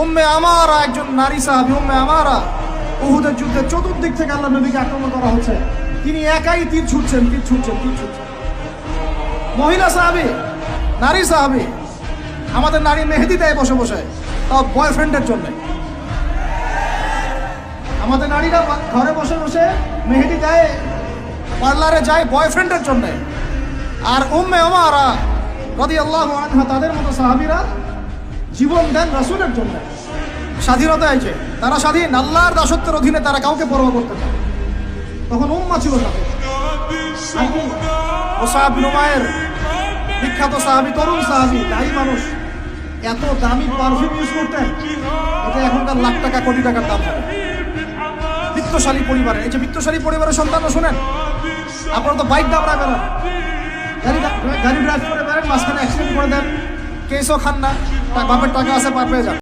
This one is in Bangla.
উম্মে আমারা একজন নারী সাহাবী, উম্মে আমারা উহুদের যুদ্ধে চতুর্দিক থেকে আল্লাহ নবীকে আক্রমণ করা হচ্ছে, তিনি একাই তীর ছুটছেন। মহিলা সাহাবী, নারী সাহাবী, আমাদের নারী মেহেদি দেয় বসে বসে, তাও বয়ফ্রেন্ডের জন্য। আমাদের নারীরা ঘরে বসে বসে মেহেদি দেয়, পার্লারে যায় বয়ফ্রেন্ডের জন্য। আর উম্মে আমারা রাদিয়াল্লাহু আনহা, তাদের মতো সাহাবীরা জীবন দেন রাসূলের জন্য। স্বাধীনতা আছে, তারা স্বাধীন, আল্লাহর দাসত্বের অধীনে তারা কাউকে পরোয়া করতে পারে। তখন উম্মাহ ছিল না। মুসআব বিন উমাইর, বিখ্যাত সাহাবী, তরুণ সাহাবী, দায়ী মানুষ, এত দামি পারফিউম ইউজ করতেন, এটা এখনকার লাখ টাকা কোটি টাকার দাম হবে। বিত্তশালী পরিবারের, এই যে বিত্তশালী পরিবারের সন্তানরা শোনেন, আপনারা তো বাইক দাবড়া বেরোন, গাড়ি ড্রাইভ করে বেরেন, মাঝখানে অ্যাক্সিডেন্ট করে দেন, কেসও খান না, বাপের টাকা আছে পার পেয়ে যান।